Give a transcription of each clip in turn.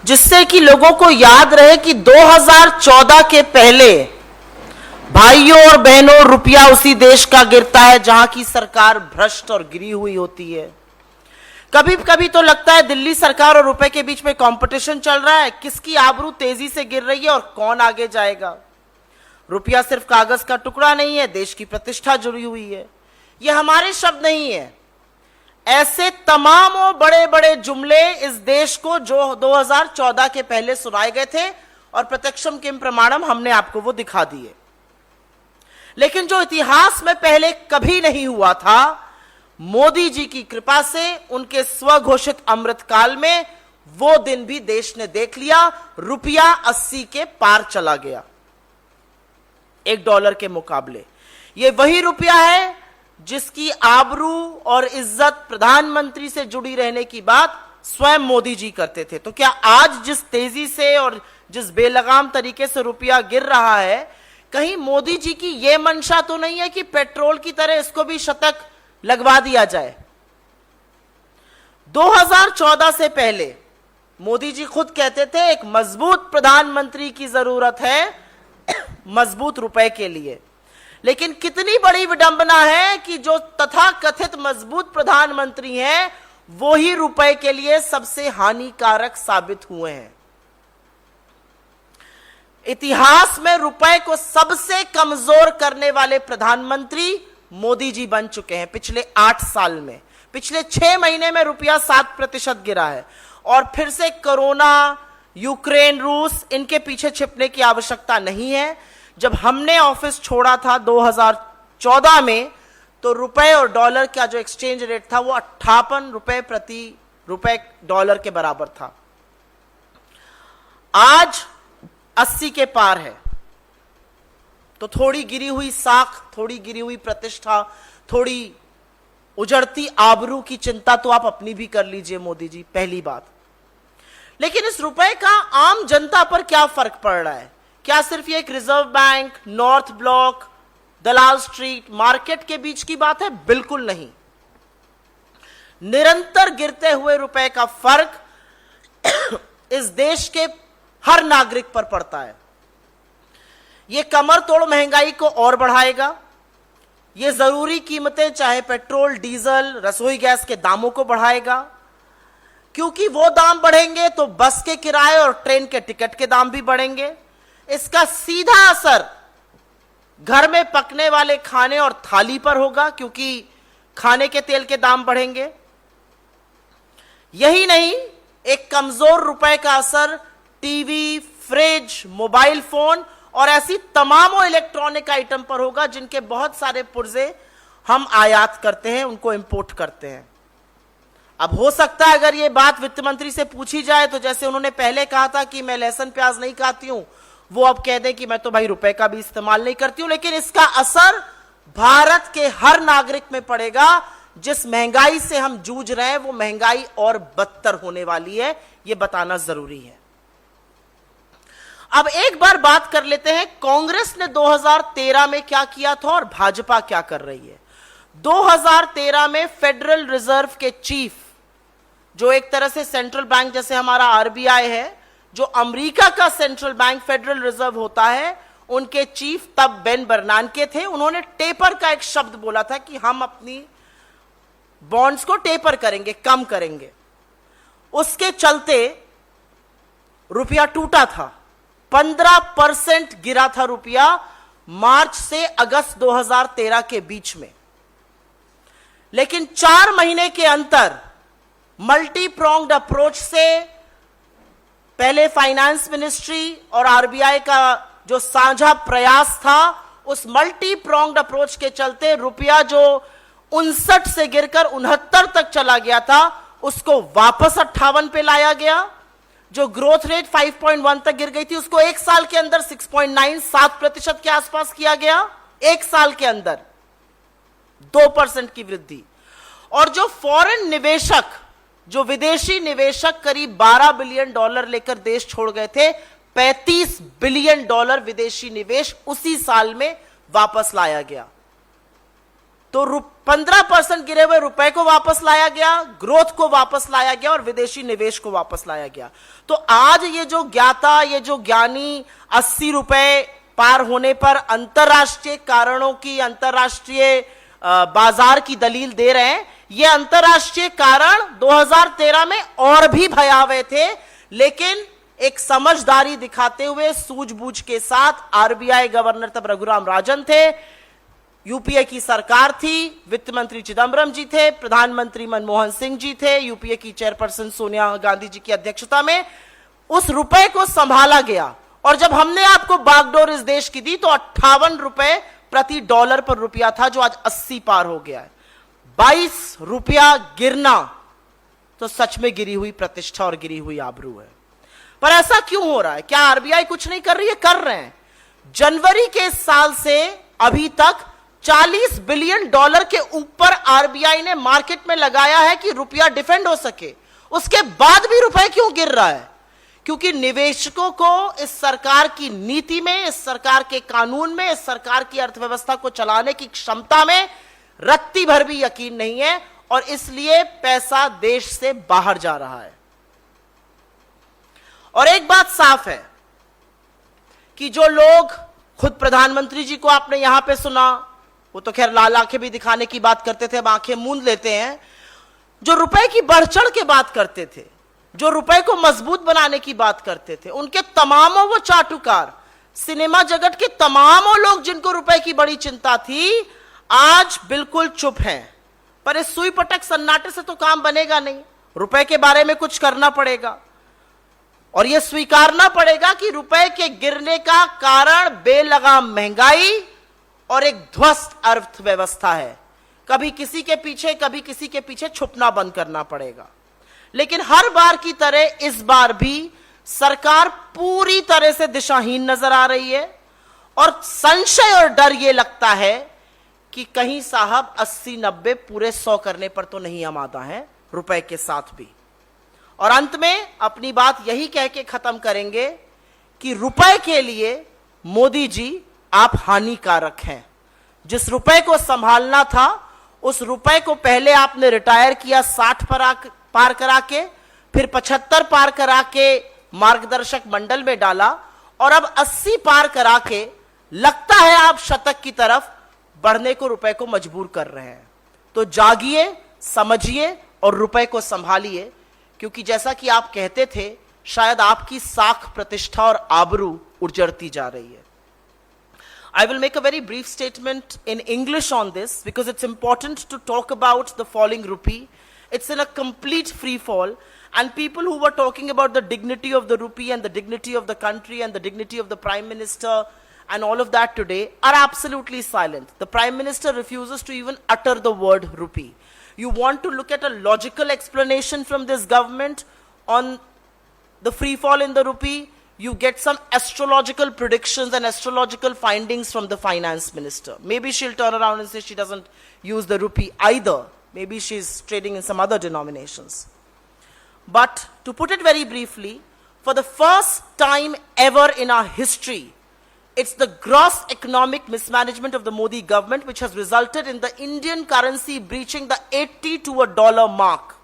जिससे कि लोगों को याद रहे कि 2014 के पहले भाइयों और बहनों रुपया उसी देश का गिरता है जहां की सरकार भ्रष्ट और गिरी हुई होती है। कभी कभी तो लगता है दिल्ली सरकार और रुपए के बीच में कंपटीशन चल रहा है, किसकी आबरू तेजी से गिर रही है और कौन आगे जाएगा। रुपया सिर्फ कागज का टुकड़ा नहीं है, देश की प्रतिष्ठा जुड़ी हुई है। ये हमारे शब्द नहीं है, ऐसे तमाम बड़े बड़े जुमले इस देश को जो 2014 के पहले सुनाए गए थे और प्रत्यक्षम किम प्रमाणम हमने आपको वो दिखा दिए। लेकिन जो इतिहास में पहले कभी नहीं हुआ था, मोदी जी की कृपा से उनके स्वघोषित अमृतकाल में वो दिन भी देश ने देख लिया। रुपया 80 के पार चला गया $1 के मुकाबले। ये वही रुपया है जिसकी आबरू और इज्जत प्रधानमंत्री से जुड़ी रहने की बात स्वयं मोदी जी करते थे। तो क्या आज जिस तेजी से और जिस बेलगाम तरीके से रुपया गिर रहा है, कहीं मोदी जी की यह मंशा तो नहीं है कि पेट्रोल की तरह इसको भी शतक लगवा दिया जाए। 2014 से पहले मोदी जी खुद कहते थे एक मजबूत प्रधानमंत्री की जरूरत है मजबूत रुपए के लिए। लेकिन कितनी बड़ी विडंबना है कि जो तथाकथित मजबूत प्रधानमंत्री हैं वो ही रुपए के लिए सबसे हानिकारक साबित हुए हैं। इतिहास में रुपए को सबसे कमजोर करने वाले प्रधानमंत्री मोदी जी बन चुके हैं पिछले 8 साल में। पिछले 6 महीने में रुपया 7% गिरा है और फिर से कोरोना, यूक्रेन, रूस, इनके पीछे छिपने की आवश्यकता नहीं है। जब हमने ऑफिस छोड़ा था 2014 में तो रुपए और डॉलर का जो एक्सचेंज रेट था वो 58 रुपए प्रति रुपए डॉलर के बराबर था। आज 80 के पार है। तो थोड़ी गिरी हुई साख, थोड़ी गिरी हुई प्रतिष्ठा, थोड़ी उजड़ती आबरू की चिंता तो आप अपनी भी कर लीजिए मोदी जी, पहली बात। लेकिन इस रुपए का आम जनता पर क्या फर्क पड़ रहा है? क्या सिर्फ ये एक रिजर्व बैंक, नॉर्थ ब्लॉक, दलाल स्ट्रीट, मार्केट के बीच की बात है? बिल्कुल नहीं। निरंतर गिरते हुए रुपए का फर्क इस देश के हर नागरिक पर पड़ता है। यह कमर तोड़ महंगाई को और बढ़ाएगा। यह जरूरी कीमतें चाहे पेट्रोल, डीजल, रसोई गैस के दामों को बढ़ाएगा, क्योंकि वो दाम बढ़ेंगे तो बस के किराए और ट्रेन के टिकट के दाम भी बढ़ेंगे। इसका सीधा असर घर में पकने वाले खाने और थाली पर होगा, क्योंकि खाने के तेल के दाम बढ़ेंगे। यही नहीं, एक कमजोर रुपए का असर टीवी, फ्रिज, मोबाइल फोन और ऐसी तमाम इलेक्ट्रॉनिक आइटम पर होगा जिनके बहुत सारे पुर्जे हम आयात करते हैं, उनको इंपोर्ट करते हैं। अब हो सकता है अगर ये बात वित्त मंत्री से पूछी जाए तो जैसे उन्होंने पहले कहा था कि मैं लहसुन प्याज नहीं खाती हूं, वो अब कह दें कि मैं तो भाई रुपए का भी इस्तेमाल नहीं करती हूं। लेकिन इसका असर भारत के हर नागरिक में पड़ेगा। जिस महंगाई से हम जूझ रहे हैं वो महंगाई और बदतर होने वाली है, ये बताना जरूरी है। अब एक बार बात कर लेते हैं कांग्रेस ने 2013 में क्या किया था और भाजपा क्या कर रही है। 2013 में फेडरल रिजर्व के चीफ, जो एक तरह से सेंट्रल बैंक जैसे हमारा आरबीआई है, जो अमेरिका का सेंट्रल बैंक फेडरल रिजर्व होता है, उनके चीफ तब बेन बर्नांके थे। उन्होंने टेपर का एक शब्द बोला था कि हम अपनी बॉन्ड्स को टेपर करेंगे, कम करेंगे। उसके चलते रुपया टूटा था, 15% गिरा था रुपया मार्च से अगस्त 2013 के बीच में। लेकिन 4 महीने के अंतर मल्टी प्रोंग्ड अप्रोच से पहले फाइनेंस मिनिस्ट्री और आरबीआई का जो साझा प्रयास था, उस मल्टी प्रोंग्ड अप्रोच के चलते रुपया जो 59 से गिरकर 69 तक चला गया था, उसको वापस 58 पे लाया गया। जो ग्रोथ रेट 5.1 तक गिर गई थी, उसको एक साल के अंदर 6.97% के आसपास किया गया। एक साल के अंदर 2% की वृद्धि। और जो फॉरेन निवेशक, जो विदेशी निवेशक करीब $12 बिलियन लेकर देश छोड़ गए थे, $35 बिलियन विदेशी निवेश उसी साल में वापस लाया गया। तो 15% गिरे हुए रुपए को वापस लाया गया, ग्रोथ को वापस लाया गया और विदेशी निवेश को वापस लाया गया। तो आज ये जो ज्ञाता, ये जो ज्ञानी 80 रुपए पार होने पर अंतरराष्ट्रीय कारणों की, अंतरराष्ट्रीय बाजार की दलील दे रहे हैं, ये अंतरराष्ट्रीय कारण 2013 में और भी भयावह थे, लेकिन एक समझदारी दिखाते हुए सूझबूझ के साथ आरबीआई गवर्नर तब रघुराम राजन थे, यूपीए की सरकार थी, वित्त मंत्री चिदम्बरम जी थे, प्रधानमंत्री मनमोहन सिंह जी थे, यूपीए की चेयरपर्सन सोनिया गांधी जी की अध्यक्षता में उस रुपए को संभाला गया। और जब हमने आपको बागडोर इस देश की दी तो 58 रुपए प्रति डॉलर पर रुपया था, जो आज 80 पार हो गया है। 22 रुपया गिरना तो सच में गिरी हुई प्रतिष्ठा और गिरी हुई आबरू है। पर ऐसा क्यों हो रहा है? क्या आरबीआई कुछ नहीं कर रही है? कर रहे हैं। जनवरी के साल से अभी तक 40 बिलियन डॉलर के ऊपर आरबीआई ने मार्केट में लगाया है कि रुपया डिफेंड हो सके। उसके बाद भी रुपए क्यों गिर रहा है? क्योंकि निवेशकों को इस सरकार की नीति में, इस सरकार के कानून में, इस सरकार की अर्थव्यवस्था को चलाने की क्षमता में रत्ती भर भी यकीन नहीं है और इसलिए पैसा देश से बाहर जा रहा है। और एक बात साफ है कि जो लोग, खुद प्रधानमंत्री जी को आपने यहां पे सुना, वो तो खैर लाल आंखें भी दिखाने की बात करते थे, अब आंखें मूंद लेते हैं, जो रुपए की बढ़ चढ़ के बात करते थे, जो रुपए को मजबूत बनाने की बात करते थे, उनके तमामों वो चाटुकार, सिनेमा जगत के तमामों लोग जिनको रुपए की बड़ी चिंता थी, आज बिल्कुल चुप हैं। पर इस सुई पटक सन्नाटे से तो काम बनेगा नहीं, रुपए के बारे में कुछ करना पड़ेगा और यह स्वीकारना पड़ेगा कि रुपए के गिरने का कारण बेलगाम महंगाई और एक ध्वस्त अर्थव्यवस्था है। कभी किसी के पीछे, कभी किसी के पीछे छुपना बंद करना पड़ेगा। लेकिन हर बार की तरह इस बार भी सरकार पूरी तरह से दिशाहीन नजर आ रही है और संशय और डर यह लगता है कि कहीं साहब 80-90 पूरे 100 करने पर तो नहीं आमादा है रुपए के साथ भी। और अंत में अपनी बात यही कह के खत्म करेंगे कि रुपए के लिए मोदी जी आप हानिकारक हैं। जिस रुपए को संभालना था उस रुपए को पहले आपने रिटायर किया 60 पार करा के, फिर 75 पार करा के मार्गदर्शक मंडल में डाला और अब 80 पार करा के लगता है आप शतक की तरफ बढ़ने को रुपए को मजबूर कर रहे हैं। तो जागिए, समझिए और रुपए को संभालिए, क्योंकि जैसा कि आप कहते थे, शायद आपकी साख, प्रतिष्ठा और आबरू उजड़ती जा रही है। I will make a very brief statement in English on this because it's important to talk about the falling rupee. It's in a complete free fall, and people who were talking about the dignity of the rupee and the dignity of the country and the dignity of the Prime Minister and all of that today are absolutely silent. The Prime Minister refuses to even utter the word rupee. You want to look at a logical explanation from this government on the free fall in the rupee, you get some astrological predictions and astrological findings from the finance minister. Maybe she'll turn around and say she doesn't use the rupee either. Maybe she's trading in some other denominations. But to put it very briefly, for the first time ever in our history, it's the gross economic mismanagement of the Modi government which has resulted in the Indian currency breaching the 80 to a dollar mark.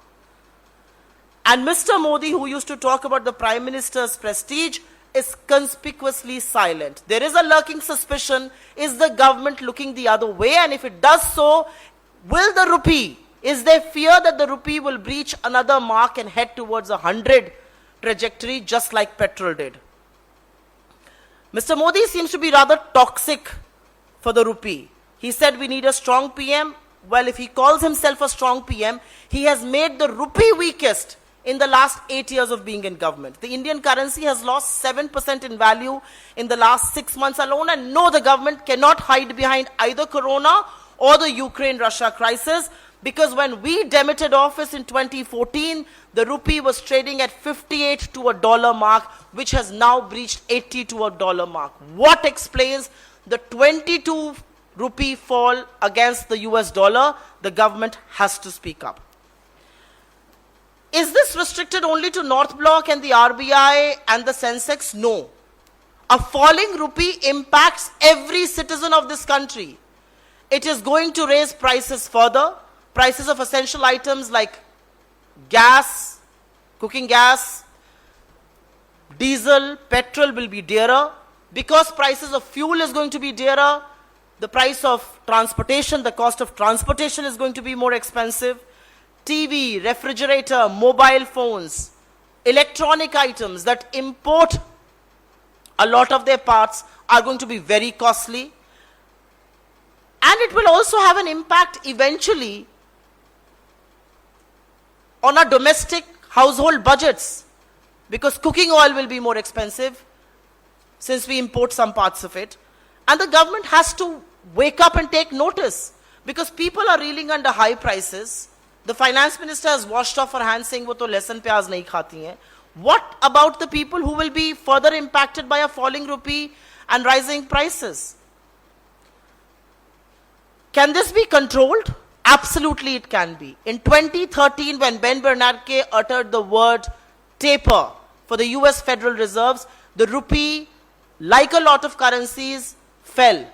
And Mr. Modi, who used to talk about the Prime Minister's prestige, is conspicuously silent. There is a lurking suspicion, is the government looking the other way? And if it does so, will the rupee, is there fear that the rupee will breach another mark and head towards 100 trajectory just like petrol did? Mr. Modi seems to be rather toxic for the rupee. He said we need a strong PM. Well, if he calls himself a strong PM, he has made the rupee weakest in the last 8 years of being in government. The Indian currency has lost 7% in value in the last 6 months alone, and no, the government cannot hide behind either Corona or the Ukraine-Russia crisis, because when we demitted office in 2014, the rupee was trading at 58 to a dollar mark, which has now breached 80 to a dollar mark. What explains the 22 rupee fall against the US dollar? The government has to speak up. Is this restricted only to North Block and the RBI and the Sensex? No. A falling rupee impacts every citizen of this country. It is going to raise prices further. Prices of essential items like gas, cooking gas, diesel, petrol will be dearer. Because prices of fuel is going to be dearer, the price of transportation, the cost of transportation is going to be more expensive. TV, refrigerator, mobile phones, electronic items that import a lot of their parts are going to be very costly. And it will also have an impact eventually on our domestic household budgets, because cooking oil will be more expensive since we import some parts of it. And the government has to wake up and take notice, because people are reeling under high prices. The finance minister has washed off her hands saying, "Wo to lesan pyaz nahi khati hain." What about the people who will be further impacted by a falling rupee and rising prices? Can this be controlled? Absolutely it can be. In 2013, when Ben Bernanke uttered the word taper for the US Federal Reserves, the rupee, like a lot of currencies, fell.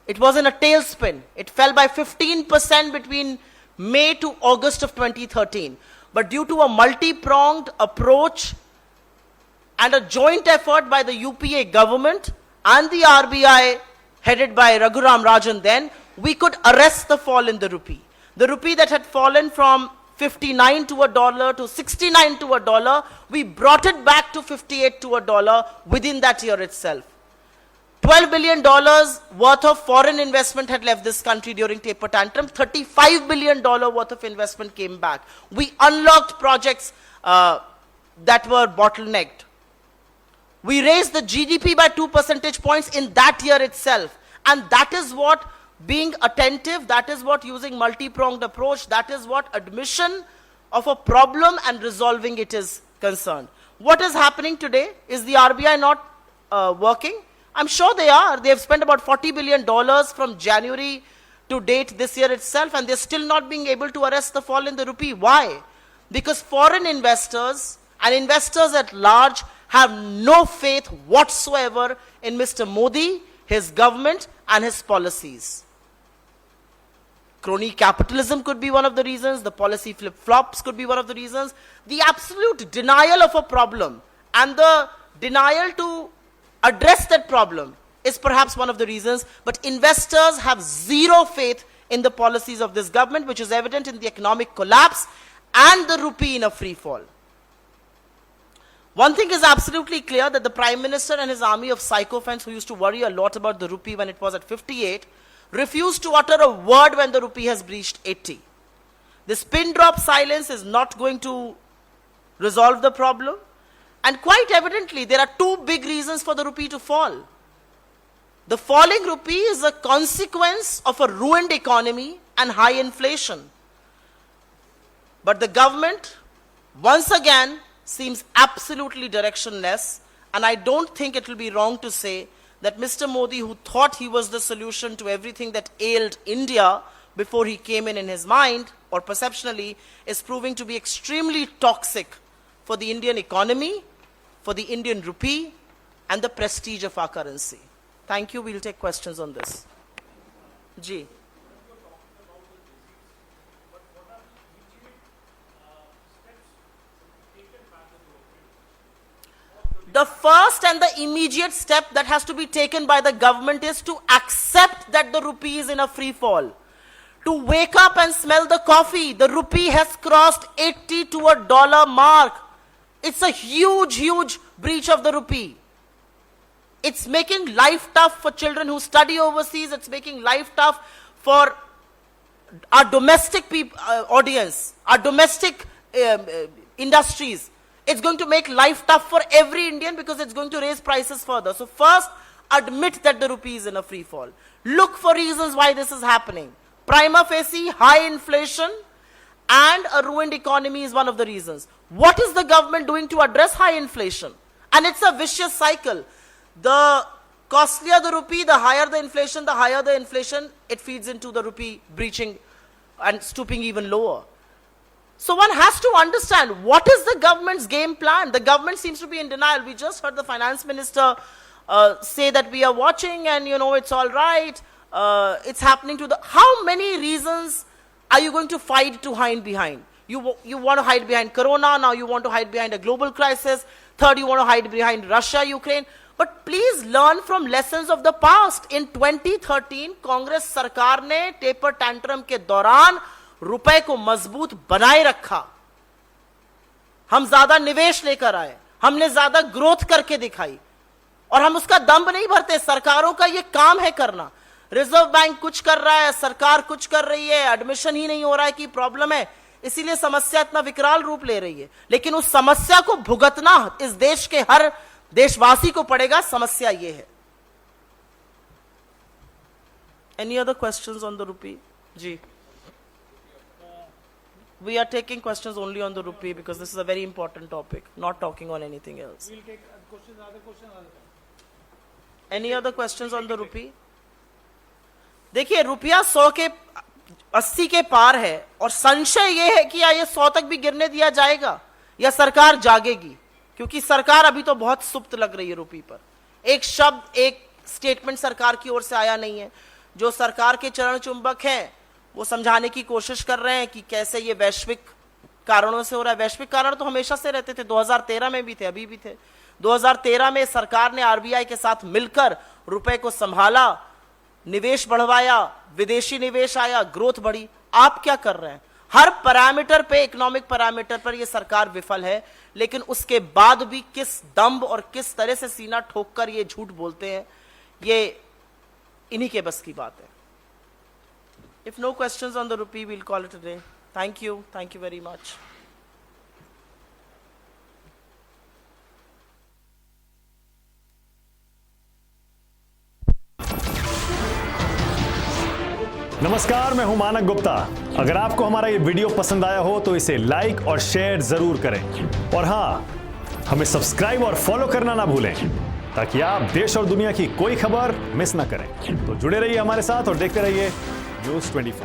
It was in a tailspin. It fell by 15% between May to August of 2013. But due to a multi-pronged approach and a joint effort by the UPA government and the RBI, headed by Raghuram Rajan then, we could arrest the fall in the rupee. The rupee that had fallen from 59 to a dollar to 69 to a dollar, we brought it back to 58 to a dollar within that year itself. $12 billion worth of foreign investment had left this country during taper tantrum. $35 billion worth of investment came back. We unlocked projects that were bottlenecked. We raised the GDP by 2 percentage points in that year itself. And that is what being attentive, that is what using multi-pronged approach, that is what admission of a problem and resolving it is concerned. What is happening today? Is the RBI not working? I'm sure they are. They have spent about $40 billion from January to date this year itself, and they're still not being able to arrest the fall in the rupee. Why? Because foreign investors and investors at large have no faith whatsoever in Mr. Modi, his government, and his policies. Crony capitalism could be one of the reasons. The policy flip-flops could be one of the reasons. The absolute denial of a problem and the denial to address that problem is perhaps one of the reasons. But investors have zero faith in the policies of this government, which is evident in the economic collapse and the rupee in a free fall. One thing is absolutely clear, that the Prime Minister and his army of sycophants who used to worry a lot about the rupee when it was at 58, refused to utter a word when the rupee has breached 80. This pin drop silence is not going to resolve the problem. And quite evidently, there are two big reasons for the rupee to fall. The falling rupee is a consequence of a ruined economy and high inflation. But the government, once again, seems absolutely directionless, and I don't think it will be wrong to say that Mr. Modi, who thought he was the solution to everything that ailed India before he came in his mind, or perceptionally, is proving to be extremely toxic for the Indian economy, for the Indian rupee, and the prestige of our currency. Thank you. We'll take questions on this. Ji. The first and the immediate step that has to be taken by the government is to accept that the rupee is in a free fall. To wake up and smell the coffee. The rupee has crossed 80 to a dollar mark. It's a huge, huge breach of the rupee. It's making life tough for children who study overseas. It's making life tough for our domestic audience, our domestic industries. It's going to make life tough for every Indian because it's going to raise prices further. So first, admit that the rupee is in a free fall. Look for reasons why this is happening. Prima facie, high inflation and a ruined economy is one of the reasons. What is the government doing to address high inflation? And it's a vicious cycle. The costlier the rupee, the higher the inflation, it feeds into the rupee breaching and stooping even lower. So one has to understand, what is the government's game plan? The government seems to be in denial. We just heard the finance minister say that we are watching and, it's all right. it's happening to the, how many reasons are you going to fight to hide behind? You want to hide behind Corona, now you want to hide behind a global crisis, third you want to hide behind Russia, Ukraine. But please learn from lessons of the past. In 2013, Congress सरकार ने taper tantrum के दौरान रुपए को मजबूत बनाए रखा. हम ज्यादा निवेश लेकर आए, हमने ज्यादा ग्रोथ करके दिखाई, और हम उसका दंभ नहीं भरते. सरकारों का ये काम है करना. रिजर्व बैंक कुछ कर रहा है, सरकार कुछ कर रही है, एडमिशन ही नहीं हो रहा है कि प्रॉब्लम है, इसीलिए समस्या इतना विकराल रूप ले रही है. लेकिन उस समस्या को भुगतना इस देश के हर देशवासी को पड़ेगा. समस्या ये है. Any other questions on the rupee? जी, we are taking questions only on the rupee because this is a very important topic, not talking on anything else. We'll take questions, other questions, other time. Any other questions on the rupee? देखिए, रुपया 100 के 80 के पार है, और संशय यह है कि या ये 100 तक भी गिरने दिया जाएगा या सरकार जागेगी, क्योंकि सरकार अभी तो बहुत सुप्त लग रही है रुपये पर. एक शब्द, एक स्टेटमेंट सरकार की ओर से आया नहीं है. जो सरकार के चरण चुंबक हैं वो समझाने की कोशिश कर रहे हैं कि कैसे ये वैश्विक कारणों से हो रहा है. वैश्विक कारण तो हमेशा से रहते थे, 2013 में भी थे, अभी भी थे. 2013 में सरकार ने आरबीआई के साथ मिलकर रुपए को संभाला, निवेश बढ़वाया, विदेशी निवेश आया, ग्रोथ बढ़ी. आप क्या कर रहे हैं? हर पैरामीटर पे, इकोनॉमिक पैरामीटर पर ये सरकार विफल है. लेकिन उसके बाद भी किस दंभ और किस तरह से सीना ठोककर ये झूठ बोलते हैं, ये इन्हीं के बस की बात है. If no questions on the rupee, we'll call it a day. Thank you. Thank you very much. नमस्कार, मैं हूं मानक गुप्ता. अगर आपको हमारा ये वीडियो पसंद आया हो तो इसे लाइक और शेयर जरूर करें. और हां, हमें सब्सक्राइब और फॉलो करना ना भूलें, ताकि आप देश और दुनिया की कोई खबर मिस ना करें. तो जुड़े रहिए हमारे साथ और देखते रहिए News 24.